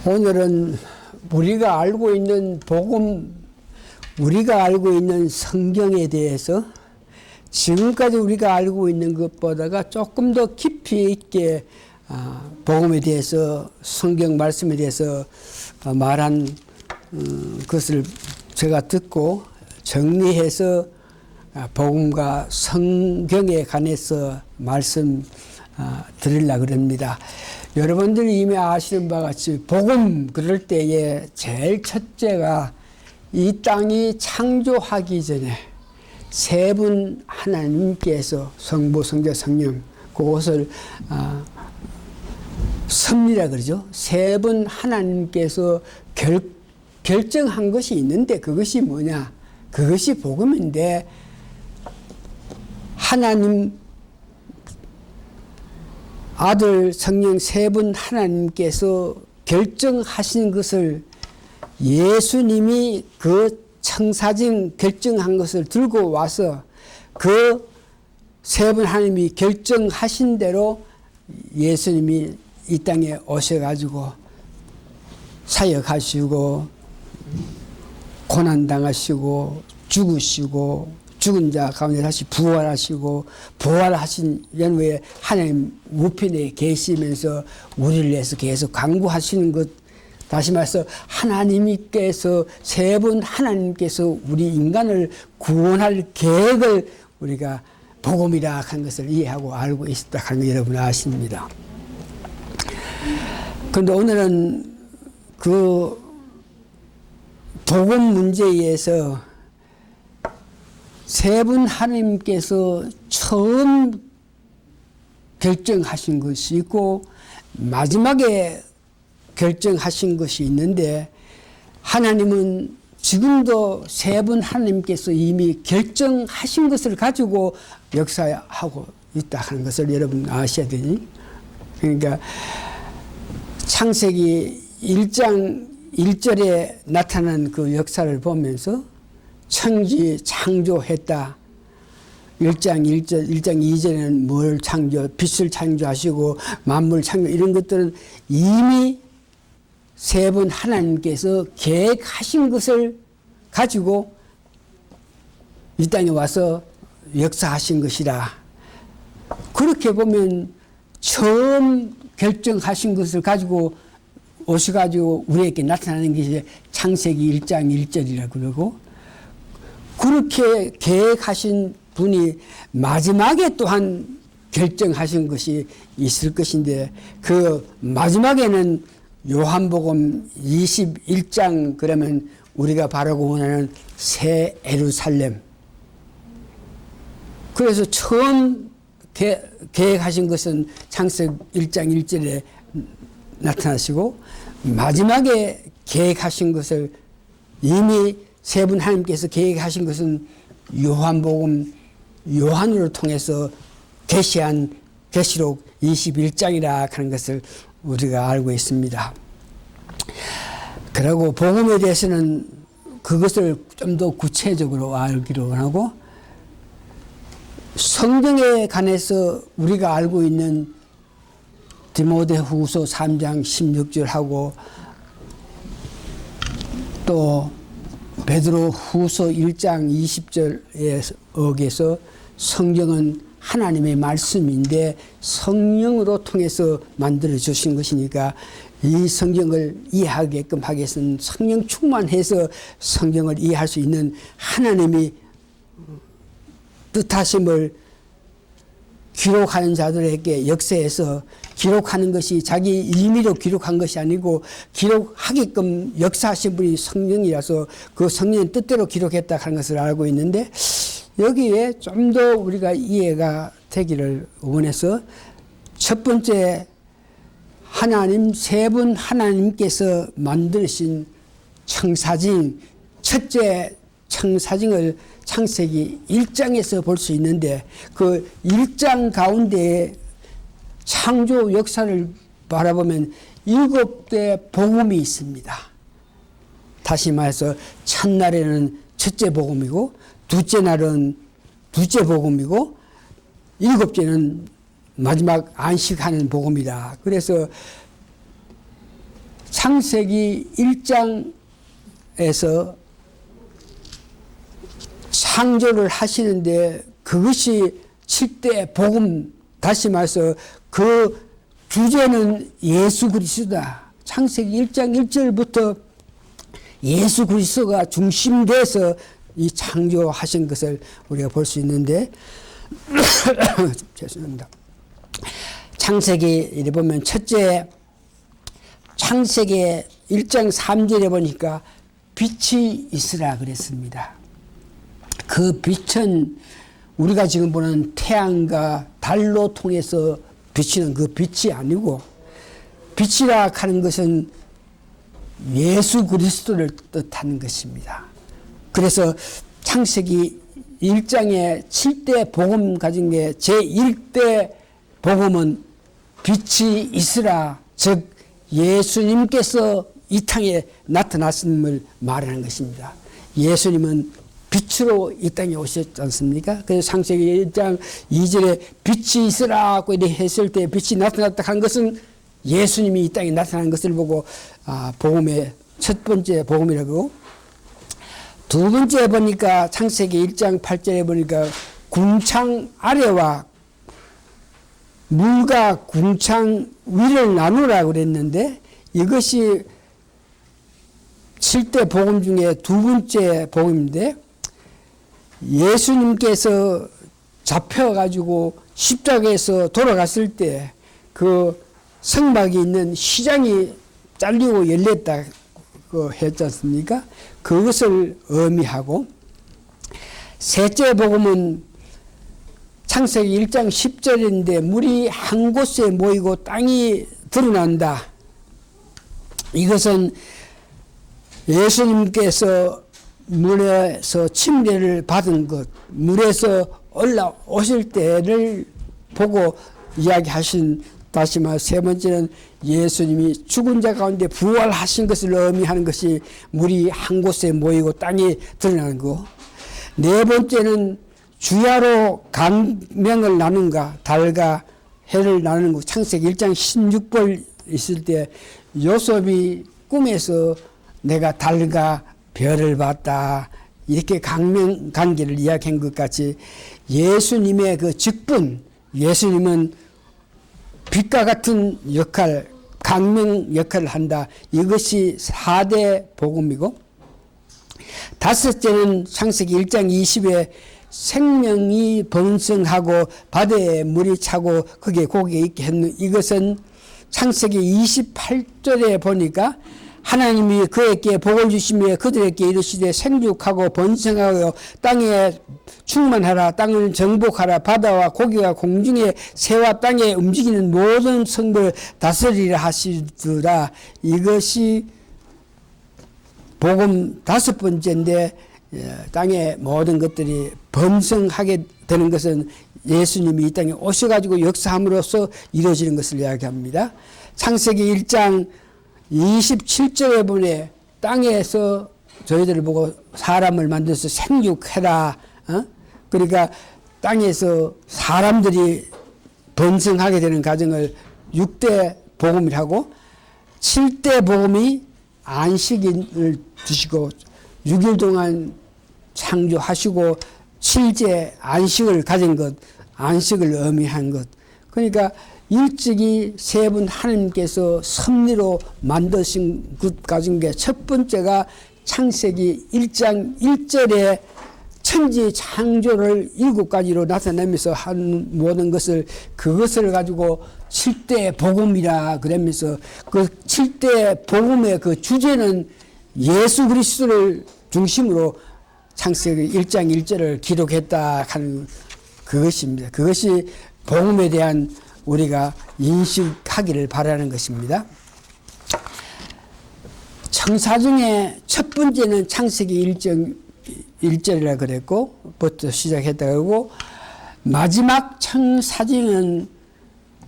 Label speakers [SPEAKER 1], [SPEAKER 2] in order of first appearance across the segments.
[SPEAKER 1] 오늘은 우리가 알고 있는 복음, 우리가 알고 있는 성경에 대해서 지금까지 우리가 알고 있는 것보다가 조금 더 깊이 있게 복음에 대해서, 성경 말씀에 대해서 말한 것을 제가 듣고 정리해서 복음과 성경에 관해서 말씀 드리려고 합니다. 여러분들이 이미 아시는 바와 같이 복음 그럴 때에 제일 첫째가 이 땅이 창조하기 전에 세 분 하나님께서 성부, 성자, 성령, 그것을 섭리라 그러죠. 세 분 하나님께서 결정한 것이 있는데 그것이 뭐냐? 그것이 복음인데, 하나님 아들, 성령 세 분 하나님께서 결정하신 것을 예수님이 그 청사진 결정한 것을 들고 와서 그 세 분 하나님이 결정하신 대로 예수님이 이 땅에 오셔가지고 사역하시고 고난당하시고 죽으시고 죽은 자 가운데 다시 부활하시고 부활하신 연후에 하나님 우편에 계시면서 우리를 위해서 계속 강구하시는 것, 다시 말해서 하나님께서 세 분 하나님께서 우리 인간을 구원할 계획을 우리가 복음이라 한 것을 이해하고 알고 있다 하는 거 여러분 아십니다. 그런데 오늘은 그 복음 문제에 의해서 세 분 하나님께서 처음 결정하신 것이 있고 마지막에 결정하신 것이 있는데, 하나님은 지금도 세 분 하나님께서 이미 결정하신 것을 가지고 역사하고 있다 하는 것을 여러분 아셔야 되니. 그러니까 창세기 1장 1절에 나타난 그 역사를 보면서 천지 창조했다. 1장 1절, 1장 2절에는 뭘 빛을 창조하시고 만물 창조, 이런 것들은 이미 세 분 하나님께서 계획하신 것을 가지고 이 땅에 와서 역사하신 것이라. 그렇게 보면 처음 결정하신 것을 가지고 오셔가지고 우리에게 나타나는 것이 창세기 1장 1절이라 그러고, 그렇게 계획하신 분이 마지막에 또한 결정하신 것이 있을 것인데, 그 마지막에는 요한복음 21장, 그러면 우리가 바라고 원하는 새 예루살렘. 그래서 처음 계획하신 것은 창세기 1장 1절에 나타나시고, 마지막에 계획하신 것을 이미 세 분 하나님께서 계획하신 것은 요한복음 요한으로 통해서 계시한 계시록 21장이라 하는 것을 우리가 알고 있습니다. 그리고 복음에 대해서는 그것을 좀 더 구체적으로 알기로 하고, 성경에 관해서 우리가 알고 있는 디모데후서 3장 16절하고 또 베드로후서 1장 20절에 어겨서 성경은 하나님의 말씀인데 성령으로 통해서 만들어 주신 것이니까 이 성경을 이해하게끔 하기 위해서는 성령 충만해서 성경을 이해할 수 있는 하나님이 뜻하심을 기록하는 자들에게 역사해서 기록하는 것이 자기 임의로 기록한 것이 아니고 기록하게끔 역사하신 분이 성령이라서 그 성령의 뜻대로 기록했다 하는 것을 알고 있는데, 여기에 좀 더 우리가 이해가 되기를 원해서 첫 번째, 하나님 세 분 하나님께서 만드신 청사진, 첫째 청사진을 창세기 1장에서 볼 수 있는데, 그 1장 가운데 창조 역사를 바라보면 7대 복음이 있습니다. 다시 말해서 첫날에는 첫째 복음이고, 둘째 날은 둘째 복음이고, 일곱째는 마지막 안식하는 복음이다. 그래서 창세기 1장에서 창조를 하시는데 그것이 7대 복음, 다시 말해서 그 주제는 예수 그리스도다. 창세기 1장 1절부터 예수 그리스도가 중심돼서 이 창조하신 것을 우리가 볼 수 있는데 죄송합니다. 창세기에 보면 첫째 창세기 1장 3절에 보니까 빛이 있으라 그랬습니다. 그 빛은 우리가 지금 보는 태양과 달로 통해서 비치는 그 빛이 아니고 빛이라 하는 것은 예수 그리스도를 뜻하는 것입니다. 그래서 창세기 1장에 7대 복음 가진 게 제1대 복음은 빛이 있으라, 즉 예수님께서 이 땅에 나타났음을 말하는 것입니다. 예수님은 빛으로 이 땅에 오셨지 않습니까? 그래서 창세기 1장 2절에 빛이 있으라고 했을 때 빛이 나타났다 한 것은 예수님이 이 땅에 나타난 것을 보고 복음의 첫 번째 복음이라고. 두 번째 보니까 창세기 1장 8절에 보니까 궁창 아래와 물과 궁창 위를 나누라고 그랬는데 이것이 7대 복음 중에 두 번째 복음인데 예수님께서 잡혀가지고 십자가에서 돌아갔을 때 그 성막이 있는 시장이 잘리고 열렸다고 했지 않습니까? 그것을 의미하고 셋째 복음은 창세기 1장 10절인데 물이 한 곳에 모이고 땅이 드러난다. 이것은 예수님께서 물에서 침례를 받은 것, 물에서 올라오실 때를 보고 이야기하신, 다시 말해 세 번째는 예수님이 죽은 자 가운데 부활하신 것을 의미하는 것이 물이 한 곳에 모이고 땅이 드러나는 것. 네 번째는 주야로 강명을 나눈가, 달과 해를 나누는 것. 창세기 1장 16절 있을 때 요셉이 꿈에서 내가 달과 별을 봤다, 이렇게 강명 관계를 이야기한 것 같이 예수님의 그 직분, 예수님은 빛과 같은 역할, 강명 역할을 한다. 이것이 4대 복음이고, 다섯째는 창세기 1장 20에 생명이 번성하고 바다에 물이 차고 거기에 고기가 있게 했는, 이것은 창세기 28절에 보니까 하나님이 그에게 복을 주시며 그들에게 이르시되 생육하고 번성하여 땅에 충만하라, 땅을 정복하라, 바다와 고기와 공중의 새와 땅에 움직이는 모든 성을 다스리라 하시더라. 이것이 복음 다섯 번째인데, 땅의 모든 것들이 번성하게 되는 것은 예수님이 이 땅에 오셔가지고 역사함으로써 이루어지는 것을 이야기합니다. 창세기 1장 27절에 보내 땅에서 저희들을 보고 사람을 만들어서 생육해라. 그러니까 땅에서 사람들이 번성하게 되는 과정을 6대 복음이라고, 7대 복음이 안식일을 두시고 6일 동안 창조하시고 7제 안식을 가진 것, 안식을 의미한 것. 그러니까 일찍이 세 분 하나님께서 섭리로 만드신 것 가진 게 첫 번째가 창세기 1장 1절에 천지 창조를 7가지로 나타내면서 한 모든 것을, 그것을 가지고 7대 복음이라 그러면서 그 7대 복음의 그 주제는 예수 그리스도를 중심으로 창세기 1장 1절을 기록했다 하는 그것입니다. 그것이 복음에 대한 우리가 인식하기를 바라는 것입니다. 청사 중에 첫 번째는 창세기 1절이라 그랬고, 부터 시작했다고, 마지막 청사진은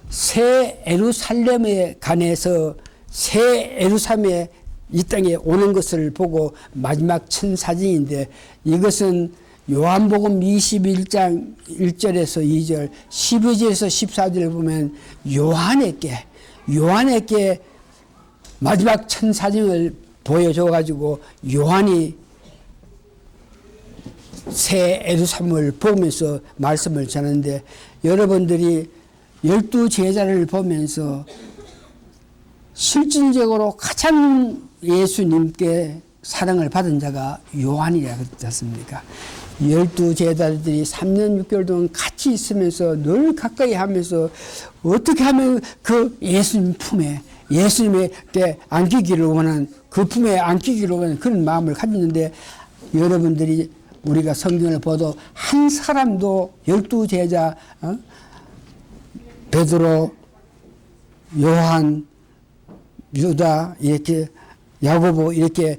[SPEAKER 1] 새 예루살렘에 관해서 새 예루살렘에 이 땅에 오는 것을 보고 마지막 천사진인데, 이것은 요한복음 21장 1절에서 2절, 12절에서 14절을 보면 요한에게 마지막 천사징을 보여줘가지고 요한이 새 예루살렘을 보면서 말씀을 전하는데, 여러분들이 12제자를 보면서 실질적으로 가장 예수님께 사랑을 받은 자가 요한이라고 그랬지 않습니까? 12제자들이 3년 6개월 동안 같이 있으면서 늘 가까이 하면서 어떻게 하면 그 예수님 품에, 예수님께 안기기를 원하는, 그 품에 안기기를 원하는 그런 마음을 가졌는데, 여러분들이 우리가 성경을 봐도 한 사람도 12제자, 베드로, 요한, 유다, 이렇게 야고보, 이렇게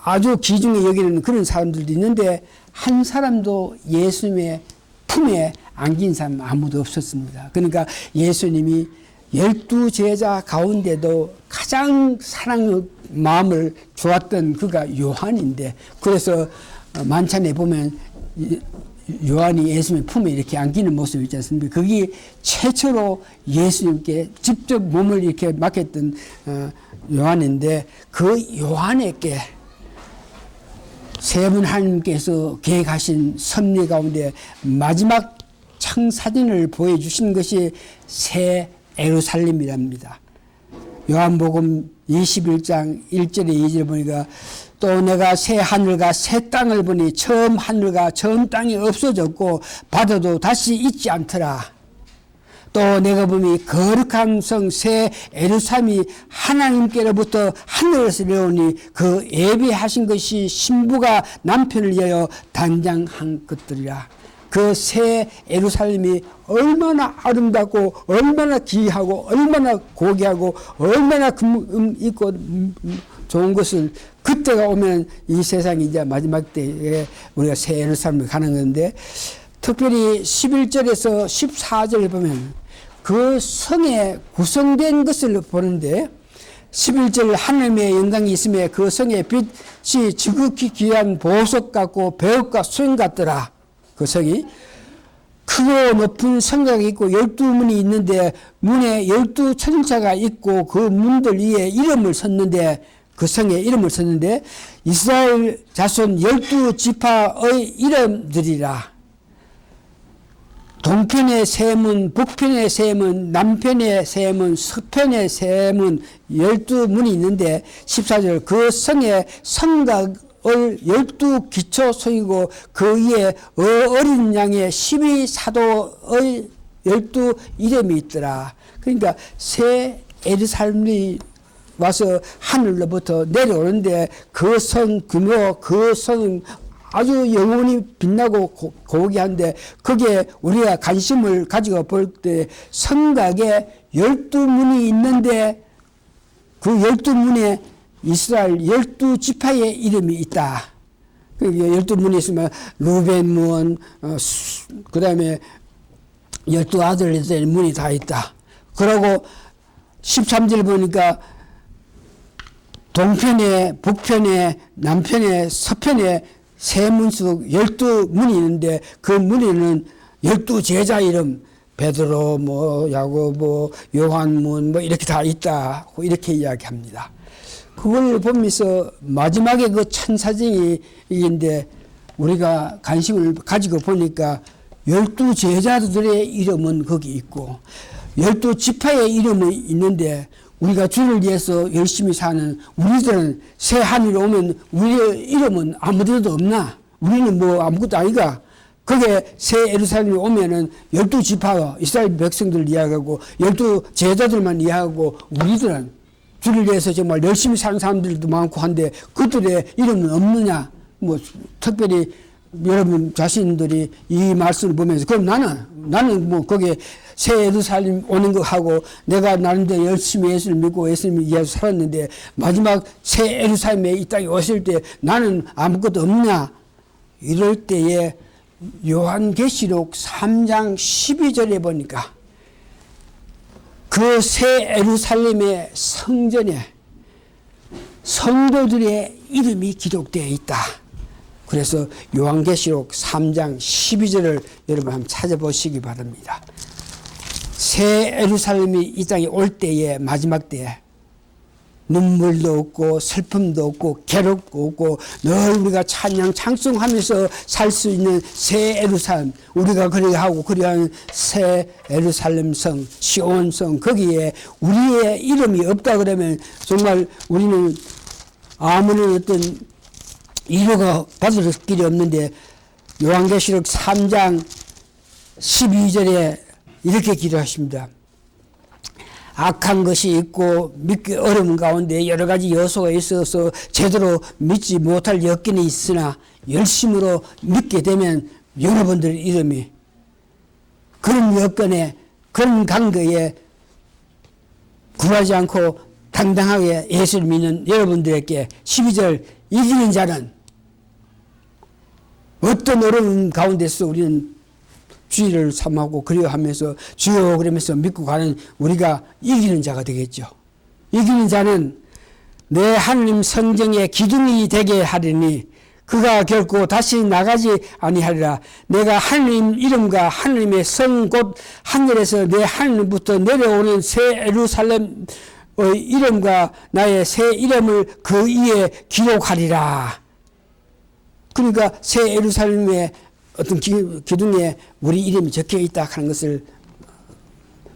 [SPEAKER 1] 아주 귀중히 여기는 그런 사람들도 있는데 한 사람도 예수님의 품에 안긴 사람 아무도 없었습니다. 그러니까 예수님이 12제자 가운데도 가장 사랑 마음을 주었던 그가 요한인데, 그래서 만찬에 보면 요한이 예수님의 품에 이렇게 안기는 모습이 있지 않습니까? 그게 최초로 예수님께 직접 몸을 이렇게 맡겼던 요한인데, 그 요한에게 세 분 하나님께서 계획하신 섭리 가운데 마지막 청사진을 보여주신 것이 새 예루살렘이랍니다. 요한복음 21장 1절에 2절에 보니까, 또 내가 새 하늘과 새 땅을 보니 처음 하늘과 처음 땅이 없어졌고 바다도 다시 있지 않더라. 또 내가 보니 거룩한 성 새 예루살렘이 하나님께로부터 하늘에서 내려오니 그 예비하신 것이 신부가 남편을 위하여 단장한 것들이라. 그 새 예루살렘이 얼마나 아름답고 얼마나 귀하고 얼마나 고귀하고 얼마나 금 있고 좋은 것을, 그때가 오면 이 세상이 이제 마지막 때에 우리가 새 예루살렘을 가는 건데, 특별히 11절에서 14절을 보면 그 성에 구성된 것을 보는데, 11절 하나님의 영광이 있음에 그 성의 빛이 지극히 귀한 보석 같고 배옥과 수영 같더라. 그 성이 크고 높은 성곽이 있고 12문이 있는데 문에 12천사가 있고 그 문들 위에 이름을 썼는데, 그 성에 이름을 썼는데 이스라엘 자손 12지파의 이름들이라. 동편의 세 문, 북편의 세 문, 남편의 세 문, 서편의 세 문, 12문이 있는데 14절 그 성의 성곽을 12기초 성이고 그 위에 어린 양의 12사도의 12 이름이 있더라. 그러니까 새 예루살렘이 와서 하늘로부터 내려오는데 그 성 규모, 그 성은 아주 영원히 빛나고 고귀한데, 거기에 우리가 관심을 가지고 볼 때 성곽에 12문이 있는데 그 12문에 이스라엘 12지파의 이름이 있다. 그 12문이 있으면 루벤문, 그 다음에 12아들의 문이 다 있다. 그러고 13절 보니까 동편에, 북편에, 남편에, 서편에 세 문수 12문이 있는데 그 문에는 12제자 이름, 베드로, 야고보, 요한문 이렇게 다 있다. 이렇게 이야기합니다. 그걸 보면서 마지막에 그 천사징인데 우리가 관심을 가지고 보니까 12제자들의 이름은 거기 있고 12지파의 이름이 있는데, 우리가 주를 위해서 열심히 사는 우리들은 새 하늘에 오면 우리의 이름은 아무데도 없나? 우리는 아무것도 아니가? 거기에 새 예루살렘에 오면은 12지파가 이스라엘 백성들을 이야기하고 12제자들만 이야기하고, 우리들은 주를 위해서 정말 열심히 사는 사람들도 많고 한데 그들의 이름은 없느냐? 특별히 여러분 자신들이 이 말씀을 보면서, 그럼 나는 거기에 새 예루살렘 오는 거 하고 내가 나름대로 열심히 예수를 믿고 예수님을 위해서 살았는데 마지막 새 예루살렘에 이 땅에 오실 때 나는 아무것도 없냐? 이럴 때에 요한계시록 3장 12절에 보니까 그 새 예루살렘의 성전에 성도들의 이름이 기록되어 있다. 그래서 요한계시록 3장 12절을 여러분 한번 찾아보시기 바랍니다. 새 예루살렘이 이 땅에 올 때에, 마지막 때에 눈물도 없고 슬픔도 없고 괴롭고 없고 늘 우리가 찬양 찬송하면서 살 수 있는 새 예루살렘, 우리가 그리하고 그리하는 새 예루살렘 성, 시온 성, 거기에 우리의 이름이 없다 그러면 정말 우리는 아무런 어떤 위로가 받을 길이 없는데, 요한계시록 3장 12절에 이렇게 기도하십니다. 악한 것이 있고 믿기 어려운 가운데 여러 가지 요소가 있어서 제대로 믿지 못할 여건이 있으나 열심으로 믿게 되면 여러분들 이름이 그런 여건에, 그런 관계에 굴하지 않고 당당하게 예수를 믿는 여러분들에게 12절, 이기는 자는 어떤 어려운 가운데서 우리는 주의를 삼하고 그리워하면서 주여 그러면서 믿고 가는 우리가 이기는 자가 되겠죠. 이기는 자는 내 하느님 성정의 기둥이 되게 하리니 그가 결코 다시 나가지 아니하리라. 내가 하느님 이름과 하느님의 성 곧 하늘에서 내 하느님부터 내려오는 새 예루살렘의 이름과 나의 새 이름을 그 위에 기록하리라. 그러니까 새 예루살렘의 어떤 기둥에 우리 이름이 적혀 있다 하는 것을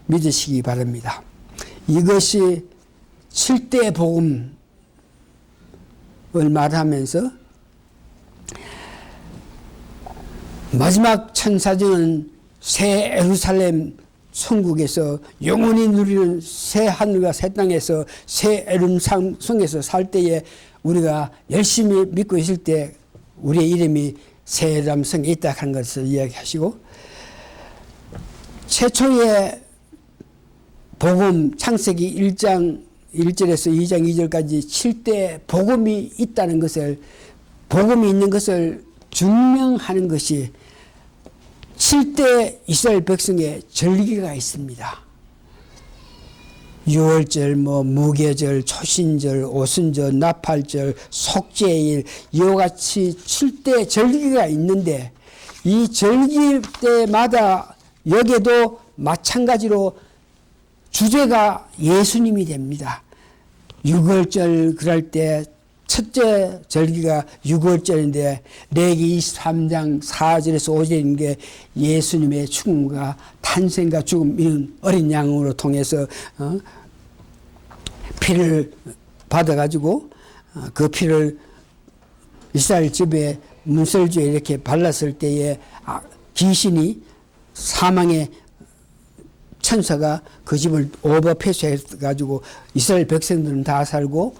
[SPEAKER 1] 믿으시기 바랍니다. 이것이 7대 복음을 말하면서 마지막 천사전은 새 예루살렘 천국에서 영원히 누리는 새 하늘과 새 땅에서 새 예루살렘 성에서 살 때에 우리가 열심히 믿고 있을 때 우리의 이름이 새 예루살렘 성에 있다 하는 것을 이야기하시고, 최초의 복음 창세기 1장 1절에서 2장 2절까지 7대 복음이 있다는 것을, 복음이 있는 것을 증명하는 것이 7대 이스라엘 백성의 절기가 있습니다. 유월절, 무교절, 초신절, 오순절, 나팔절, 속죄일, 이와 같이 7대 절기가 있는데, 이 절기 때마다 여기에도 마찬가지로 주제가 예수님이 됩니다. 유월절 그럴 때 첫째 절기가 유월절인데 레위기 23장 4절에서 5절인 게 예수님의 죽음과 탄생과 죽음, 이런 어린 양으로 통해서 피를 받아가지고 그 피를 이스라엘 집에 문설주에 이렇게 발랐을 때에 귀신이 사망의 천사가 그 집을 오버패스해가지고 이스라엘 백성들은 다 살고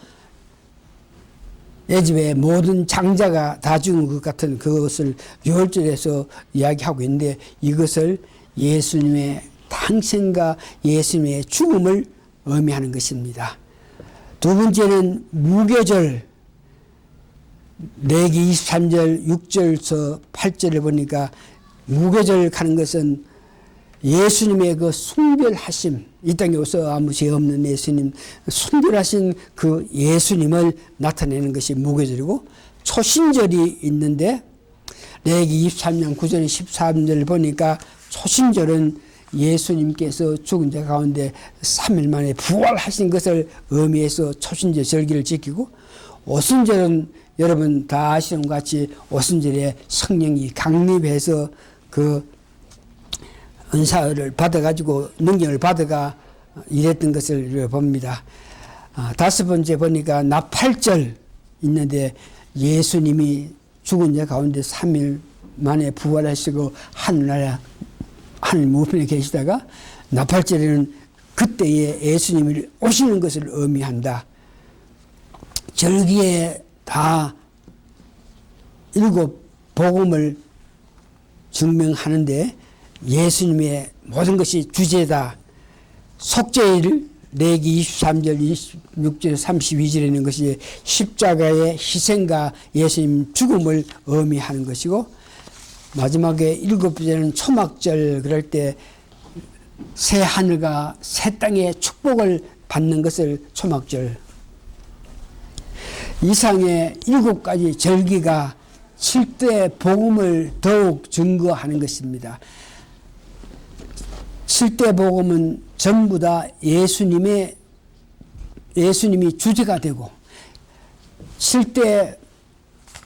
[SPEAKER 1] 애집의 모든 장자가 다 죽은 것 같은 그것을 6월절에서 이야기하고 있는데, 이것을 예수님의 탄생과 예수님의 죽음을 의미하는 것입니다. 두 번째는 무교절, 레위기 23절 6절에서 8절을 보니까 무교절 하는 것은 예수님의 그 순별하심, 이 땅에 오서 아무 죄 없는 예수님, 순별하신 그 예수님을 나타내는 것이 무교절이고, 초신절이 있는데 레위기 23장 9절 13절을 보니까 초신절은 예수님께서 죽은 자 가운데 3일 만에 부활하신 것을 의미해서 초신절 절기를 지키고, 오순절은 여러분 다 아시는 것 같이 오순절에 성령이 강림해서 그 은사를 받아가지고 능력을 받아가 일했던 것을 봅니다. 다섯 번째 보니까 나팔절 있는데 예수님이 죽은 자 가운데 3일 만에 부활하시고 하늘 우편에 계시다가 나팔절에는 그때에 예수님이 오시는 것을 의미한다. 절기에 다 7 복음을 증명하는데 예수님의 모든 것이 주제다. 속죄일 레위기 23절 26절 32절에 있는 것이 십자가의 희생과 예수님 죽음을 의미하는 것이고, 마지막에 7번째는 초막절, 그럴 때 새 하늘과 새 땅의 축복을 받는 것을 초막절. 이상의 7가지 절기가 7대 복음을 더욱 증거하는 것입니다. 7대 복음은 전부 다 예수님의 예수님이 주제가 되고 실제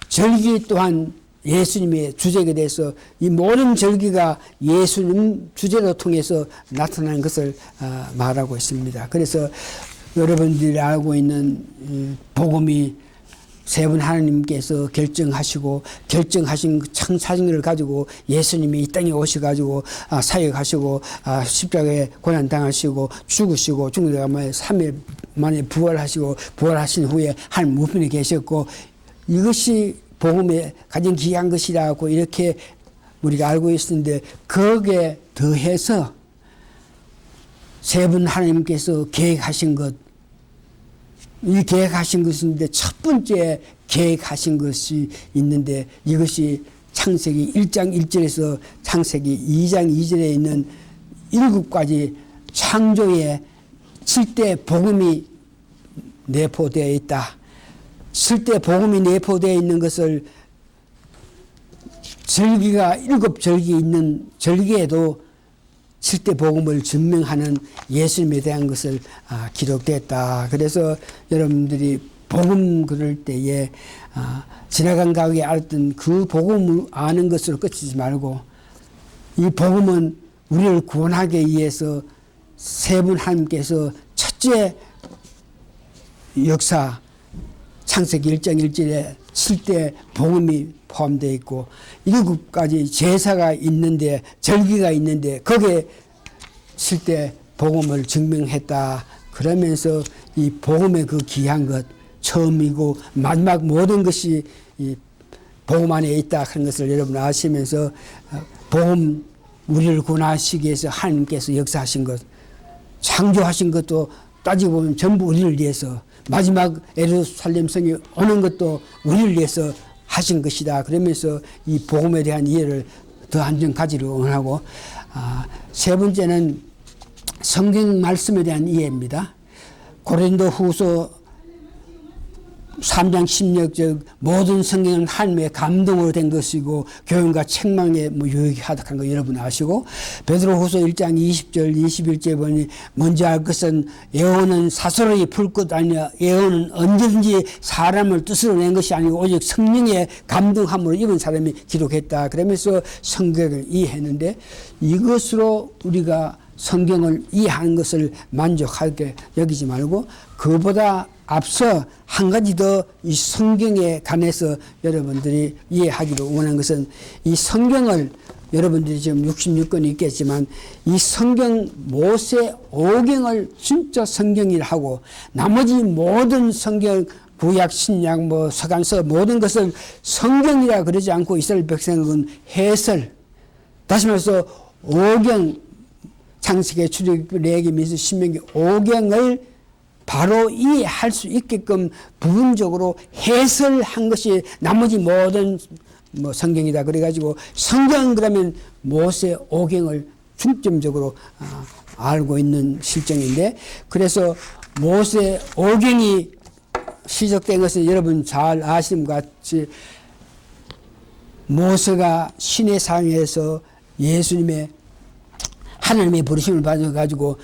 [SPEAKER 1] 절기 또한 예수님의 주제가 돼서 이 모든 절기가 예수님 주제로 통해서 나타나는 것을 말하고 있습니다. 그래서 여러분들이 알고 있는 복음이 세 분 하나님께서 결정하신 창사진을 가지고 예수님이 이 땅에 오셔가지고 사역하시고 십자가에 고난당하시고 죽으시고 죽는 다음에 3일 만에 부활하신 후에 하나님 우편에 계셨고 이것이 복음의 가장 귀한 것이라고 이렇게 우리가 알고 있었는데 거기에 더해서 세 분 하나님께서 계획하신 것, 이 계획하신 것인데 첫 번째 계획하신 것이 있는데 이것이 창세기 1장 1절에서 창세기 2장 2절에 있는 7가지 창조의 7대 복음이 내포되어 있다. 7대 복음이 내포되어 있는 것을 절기가 7절기 있는 절기에도 7대 복음을 증명하는 예수님에 대한 것을 기록됐다. 그래서 여러분들이 복음 그럴 때에 지나간 가옥에 알았던 그 복음을 아는 것으로 끝이지 말고 이 복음은 우리를 구원하기 위해서 세 분 하나님께서 첫째 역사 창세기 1장 1절에 7대 복음이 포함되어 있고 7가지 제사가 있는데 절기가 있는데 거기에 7대 복음을 증명했다. 그러면서 이 복음의 그 귀한 것 처음이고 마지막 모든 것이 이 복음 안에 있다 하는 것을 여러분 아시면서 복음 우리를 구원하시기 위해서 하나님께서 역사하신 것 창조하신 것도 따지고 보면 전부 우리를 위해서 마지막 예루살렘 성에 오는 것도 우리를 위해서 하신 것이다. 그러면서 이 복음에 대한 이해를 더 한정 가지를 원하고 세 번째는 성경 말씀에 대한 이해입니다. 고린도후서 3장 16절 즉 모든 성경은 하나님의 감동으로 된 것이고 교훈과 책망에 유익하다 하는 거 여러분 아시고 베드로후서 1장 20절 21절 보니 먼저 알 것은 예언은 사설의 풀 것 아니냐 예언은 언제든지 사람을 뜻으로 낸 것이 아니고 오직 성령의 감동함으로 입은 사람이 기록했다. 그러면서 성경을 이해했는데 이것으로 우리가 성경을 이해하는 것을 만족하게 여기지 말고 그보다 앞서 한 가지 더 이 성경에 관해서 여러분들이 이해하기를 원하는 것은 이 성경을 여러분들이 지금 66권이 있겠지만 이 성경 모세 오경을 진짜 성경이라 하고 나머지 모든 성경 구약 신약 서간서 모든 것을 성경이라 그러지 않고 이스라엘 백성은 해설 다시 말해서 오경 창세기 출애굽기 레위기 민수기 신명기 오경을 바로 이해할 수 있게끔 부분적으로 해설한 것이 나머지 모든 성경이다. 그래가지고 성경 그러면 모세 오경을 중점적으로 알고 있는 실정인데 그래서 모세 오경이 시작된 것은 여러분 잘 아시는 것 같이 모세가 시내산에서 예수님의 하나님의 부르심을 받아가지고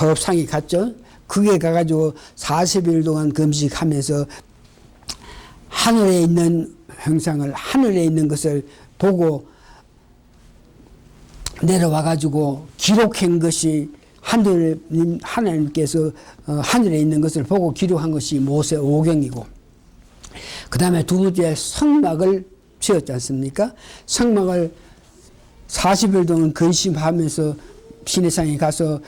[SPEAKER 1] 호흡상에 갔죠. 그게 가가지고 40일 동안 금식하면서 하늘에 있는 형상을 하늘에 있는 것을 보고 내려와가지고 기록한 것이 하나님께서 하늘에 있는 것을 보고 기록한 것이 모세 오경이고 그 다음에 두 번째 성막을 지었지 않습니까? 성막을 40일 동안 근심하면서 시내산에 가서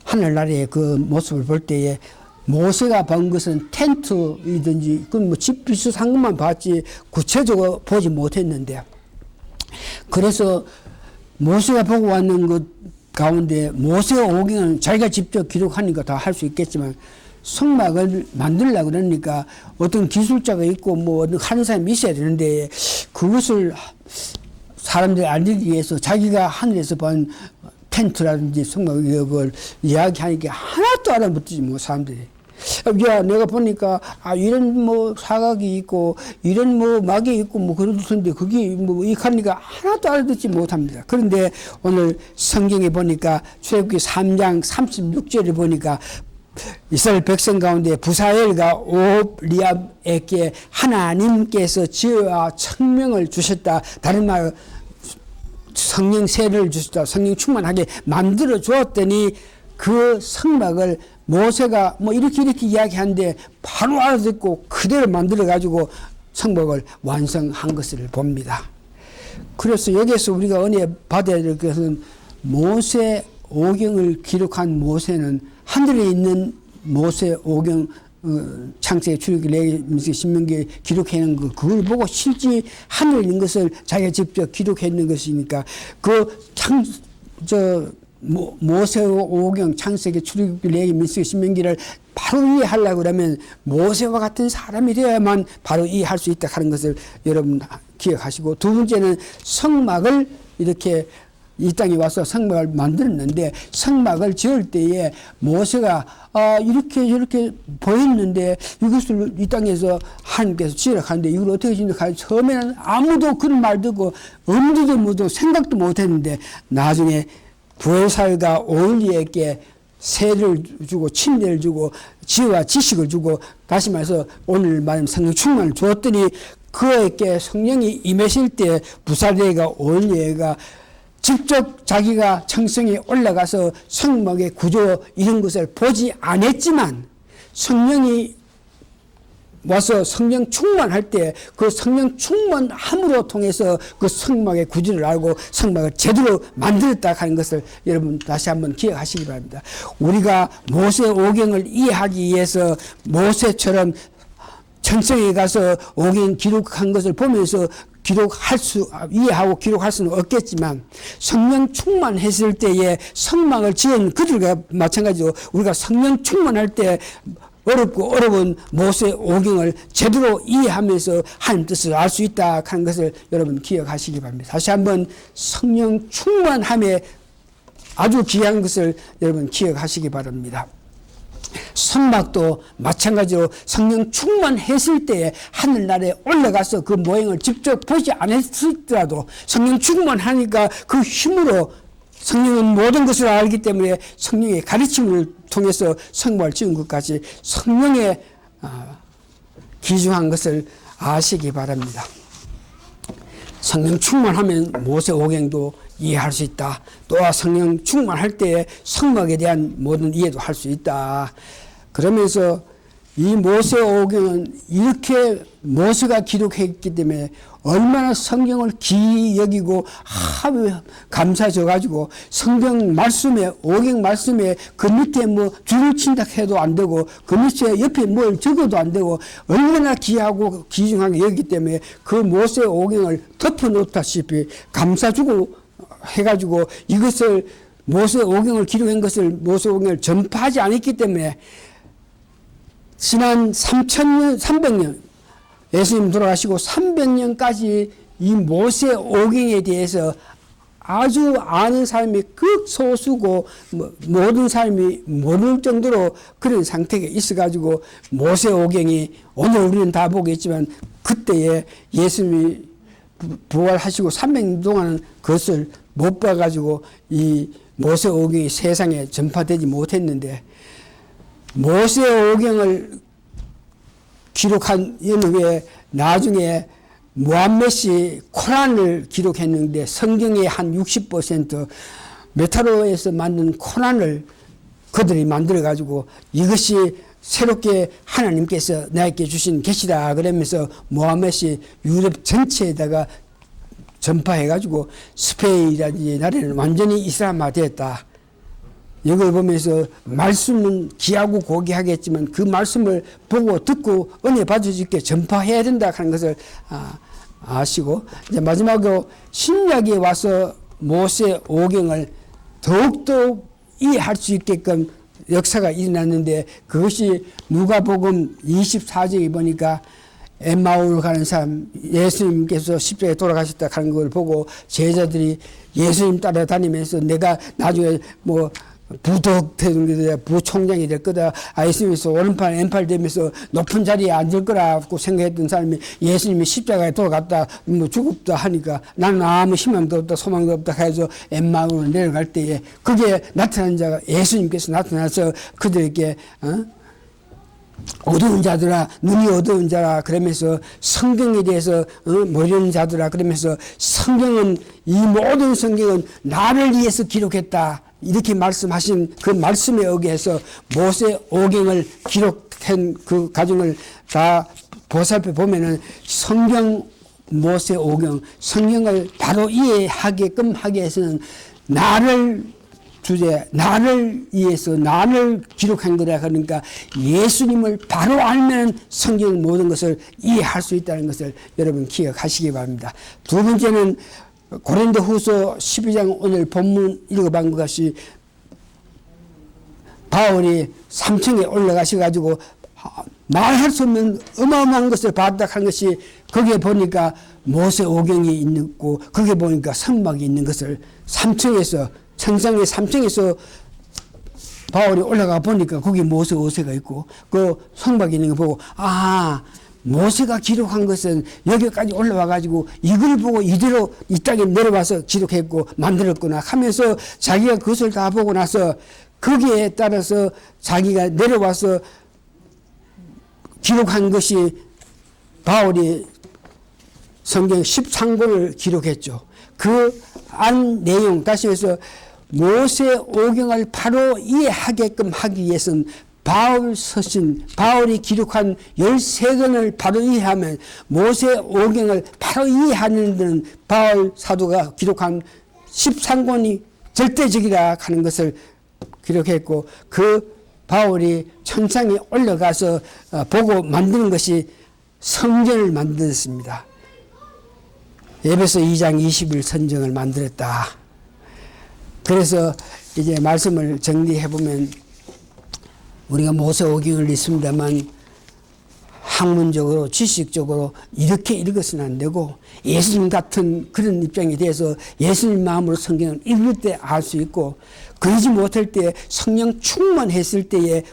[SPEAKER 1] 하늘나라의 그 모습을 볼 때에 모세가 본 것은 텐트이든지 그건 집 비슷한 것만 봤지 구체적으로 보지 못했는데 그래서 모세가 보고 왔는 것 가운데 모세 오경은 자기가 직접 기록하니까 다 할 수 있겠지만 성막을 만들려고 그러니까 어떤 기술자가 있고 어떤 하는 사람이 있어야 되는데 그것을 사람들이 알리기 위해서 자기가 하늘에서 본 텐트라든지 성막을 이야기하니까 하나도 알아듣지 사람들이. 야, 내가 보니까 이런 사각이 있고 이런 막이 있고 그렇던데 그게 이 하니까 하나도 알아듣지 못합니다. 그런데 오늘 성경에 보니까 출애굽기 3장 36절에 보니까 이스라엘 백성 가운데 부사엘과 오홀리압에게 하나님께서 지혜와 청명을 주셨다. 다른 말 성령 세례를 주셨다. 성령 충만하게 만들어 주었더니 그 성막을 모세가 뭐 이렇게 이야기하는데 바로 알아듣고 그대로 만들어 가지고 성막을 완성한 것을 봅니다. 그래서 여기에서 우리가 은혜 받아야 될 것은 모세 오경을 기록한 모세는 하늘에 있는 모세 오경 창세기 출애굽기 레위기 신명기 기록해놓은 그걸 보고 실제 하늘에 있는 것을 자기가 직접 기록해놓은 것이니까 모세 오경 창세기 출애굽기 레위기 신명기를 바로 이해하려고 그러면 모세와 같은 사람이 되어야만 바로 이해할 수 있다 하는 것을 여러분 기억하시고, 두 번째는 성막을 이렇게 이 땅에 와서 성막을 만들었는데 성막을 지을 때에 모세가 이렇게 저렇게 보였는데 이것을 이 땅에서 하나님께서 지으라 하는데 이걸 어떻게 지으라 처음에는 아무도 그런 말 듣고 엄두도 못하고 생각도 못했는데 나중에 부엘살과 오홀리에게 세를 주고 침례를 주고 지혜와 지식을 주고, 다시 말해서 오늘 말하는 성령 충만을 주었더니 그에게 성령이 임하실 때 부사엘과 오홀리에가 직접 자기가 청성에 올라가서 성막의 구조 이런 것을 보지 않았지만 성령이 와서 성령 충만할 때 그 성령 충만함으로 통해서 그 성막의 구조를 알고 성막을 제대로 만들었다 하는 것을 여러분 다시 한번 기억하시기 바랍니다. 우리가 모세 오경을 이해하기 위해서 모세처럼 청성에 가서 오경 기록한 것을 보면서 이해하고 기록할 수는 없겠지만 성령 충만했을 때에 성막을 지은 그들과 마찬가지로 우리가 성령 충만할 때 어렵고 어려운 모세 오경을 제대로 이해하면서 하나님 뜻을 알 수 있다 하는 것을 여러분 기억하시기 바랍니다. 다시 한번 성령 충만함에 아주 귀한 것을 여러분 기억하시기 바랍니다. 성막도 마찬가지로 성령 충만했을 때에 하늘나라에 올라가서 그 모형을 직접 보지 않았더라도 성령 충만하니까 그 힘으로, 성령은 모든 것을 알기 때문에 성령의 가르침을 통해서 성막을 지은 것까지 성령에 기중한 것을 아시기 바랍니다. 성령 충만하면 모세 오경도 이해할 수 있다. 또한 성령 충만할 때에 성막에 대한 모든 이해도 할 수 있다. 그러면서 이 모세 오경은 이렇게 모세가 기록했기 때문에 얼마나 성경을 귀히 여기고 감사져가지고 성경 말씀에 오경 말씀에 그 밑에 뭐 줄을 친다 해도 안 되고 그 밑에 옆에 뭘 적어도 안 되고 얼마나 귀하고 귀중하게 여기기 때문에 그 모세 오경을 덮어놓다시피 감사주고 해가지고 이것을 모세 오경을 기록한 것을 모세 오경을 전파하지 않았기 때문에 지난 300년 예수님 돌아가시고 300년까지 이 모세 오경에 대해서 아주 아는 사람이 극소수고 모든 사람이 모를 정도로 그런 상태가 있어가지고 모세 오경이 오늘 우리는 다 보겠지만 그때에 예수님이 부활하시고 300년 동안은 그것을 못 봐가지고 이 모세 오경이 세상에 전파되지 못했는데 모세 오경을 기록한 이후에 나중에 무함맷이 코란을 기록했는데 성경의 한 60% 메타로에서 만든 코란을 그들이 만들어가지고 이것이 새롭게 하나님께서 나에게 주신 계시다 그러면서 무함맷이 유럽 전체에다가 전파해가지고 스페인이라든지 나라는 완전히 이슬람화 되었다. 이걸 보면서 말씀은 귀하고 고귀하겠지만 그 말씀을 보고 듣고 은혜 받을 수 있게 전파해야 된다 하는 것을 아시고, 이제 마지막으로 신약에 와서 모세 오경을 더욱더 이해할 수 있게끔 역사가 일어났는데 그것이 누가복음 24장에 보니까 엠마오를 가는 사람, 예수님께서 십자가에 돌아가셨다 하는 걸 보고 제자들이 예수님 따라다니면서 내가 나중에 뭐 부덕되는 게 부총장이 될 거다. 예수님께서 오른팔 왼팔 되면서 높은 자리에 앉을 거라고 생각했던 사람이 예수님이 십자가에 돌아갔다 뭐 죽었다 하니까 나는 아무 희망도 없다 소망도 없다 해서 엠마오로 내려갈 때에 그게 나타난 자가 예수님께서 나타나서 그들에게 어두운 자들아 눈이 어두운 자라 그러면서 성경에 대해서 모르는 자들아 그러면서 성경은 이 모든 성경은 나를 위해서 기록했다. 이렇게 말씀하신 그 말씀에 의해서 모세 오경을 기록한 그 과정을 다 보살펴 보면은 성경 모세 오경 성경을 바로 이해하게끔 하기 위해서는 나를 주제 나를 위해서 나를 기록한 거라 그러니까 예수님을 바로 알면 성경 모든 것을 이해할 수 있다는 것을 여러분 기억하시기 바랍니다. 두 번째는 고린도후서 12장 오늘 본문 읽어본 것이 바울이 3층에 올라가셔가지고 말할 수 없는 어마어마한 것을 봤다 하는 것이 거기에 보니까 모세 오경이 있고 거기에 보니까 성막이 있는 것을 3층에서 천상의 3층에서 바울이 올라가 보니까 거기 모세 오세가 있고 그 성막이 있는 거 보고 모세가 기록한 것은 여기까지 올라와 가지고 이걸 보고 이대로 이 땅에 내려와서 기록했고 만들었구나 하면서 자기가 그것을 다 보고 나서 거기에 따라서 자기가 내려와서 기록한 것이 바울이 성경 13권을 기록했죠. 그 안 내용 다시 해서 모세 오경을 바로 이해하게끔 하기 위해서는 바울 서신, 바울이 기록한 13권을 바로 이해하면 모세 오경을 바로 이해하는 데는 바울 사도가 기록한 13권이 절대적이라 하는 것을 기록했고 그 바울이 천상에 올라가서 보고 만드는 것이 성전을 만들었습니다. 에베소 2장 20일 선정을 만들었다. 그래서 이제 말씀을 정리해보면 우리가 모세 오경을 읽습니다만 학문적으로 지식적으로 이렇게 읽어서는 안 되고 예수님 같은 그런 입장에 대해서 예수님 마음으로 성경을 읽을 때 알 수 있고 그러지 못할 때 성령 충만했을 때에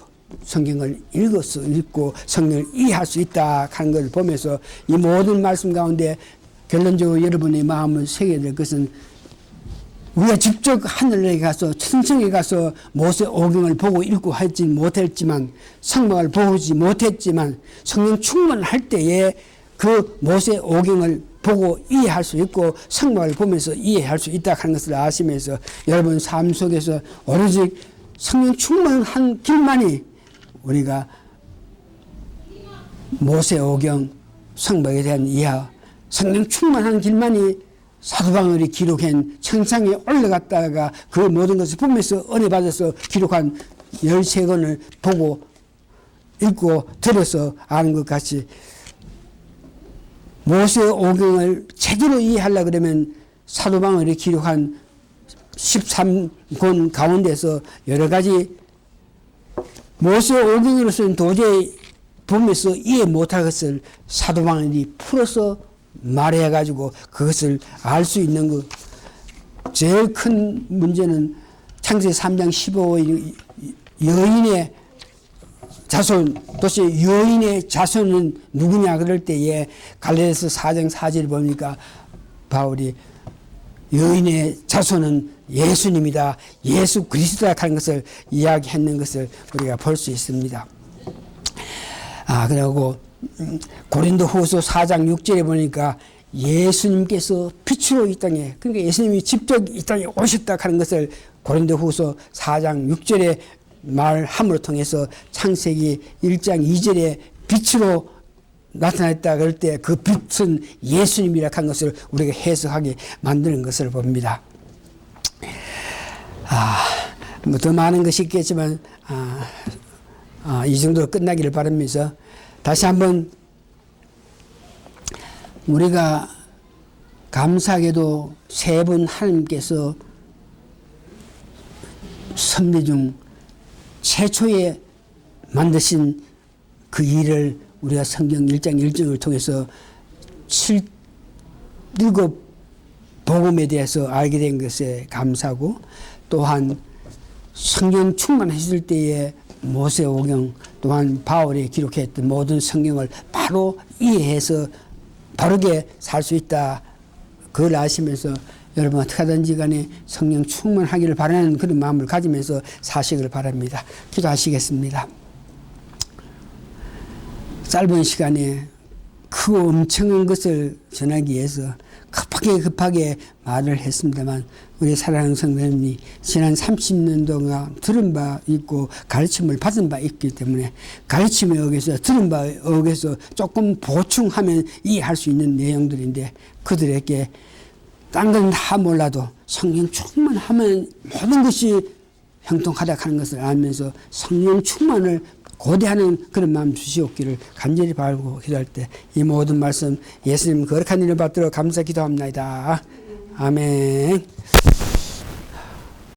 [SPEAKER 1] 성경을 읽어서 읽고 성경을 이해할 수 있다 하는 걸 보면서 이 모든 말씀 가운데 결론적으로 여러분의 마음을 새겨야 될 것은 우리가 직접 하늘에 가서 천성에 가서 모세 오경을 보고 읽고 하지 못했지만 성막을 보지 못했지만 성령 충만을 할 때에 그 모세 오경을 보고 이해할 수 있고 성막을 보면서 이해할 수 있다 하는 것을 아시면서 여러분 삶 속에서 오로지 성령 충만한 길만이 우리가 모세 오경 성막에 대한 이해 성령 충만한 길만이 사도 바울이 기록한 천상에 올라갔다가 그 모든 것을 보면서 은혜 받아서 기록한 13권을 보고 읽고 들어서 아는 것 같이 모세 오경을 제대로 이해하려고 그러면 사도 바울이 기록한 13권 가운데서 여러 가지 모세 오경으로서는 도저히 보면서 이해 못할 것을 사도 바울이 풀어서 말해가지고 그것을 알 수 있는 것. 제일 큰 문제는 창세기 3장 15의 여인의 자손, 도대체 여인의 자손은 누구냐 그럴 때에 갈라디아서 4장 4절을 보니까 바울이 여인의 자손은 예수님이다. 예수 그리스도다 하는 것을 이야기했는 것을 우리가 볼 수 있습니다. 그리고 고린도후서 4장 6절에 보니까 예수님께서 빛으로 이 땅에 그러니까 예수님이 직접 이 땅에 오셨다 하는 것을 고린도후서 4장 6절에 말함으로 통해서 창세기 1장 2절에 빛으로 나타났다 그럴 때 그 빛은 예수님이라 한 것을 우리가 해석하게 만드는 것을 봅니다. 뭐 더 많은 것이 있겠지만 이 정도로 끝나기를 바라면서 다시 한번 우리가 감사하게도 세 번 하나님께서 섭리 중 최초에 만드신 그 일을 우리가 성경 1장 1절을 통해서 7 복음에 대해서 알게 된 것에 감사하고 또한 성경 충만했을 때에 모세오경 또한 바울이 기록했던 모든 성경을 바로 이해해서 바르게 살 수 있다. 그걸 아시면서 여러분 어떻게 하든지 간에 성령 충만하기를 바라는 그런 마음을 가지면서 사시길 바랍니다. 기도하시겠습니다. 짧은 시간에 그 엄청난 것을 전하기 위해서 급하게 말을 했습니다만 우리 사랑하는 성도님이 지난 30년 동안 들은 바 있고 가르침을 받은 바 있기 때문에 가르침에 의해서 들은 바에 의해서 조금 보충하면 이해할 수 있는 내용들인데 그들에게 딴 건 다 몰라도 성령 충만하면 모든 것이 형통하다 하는 것을 알면서 성령 충만을 고대하는 그런 마음 주시옵기를 간절히 바라고 기도할 때 이 모든 말씀 예수님 거룩한 일을 받도록 감사 기도합니다. 아멘.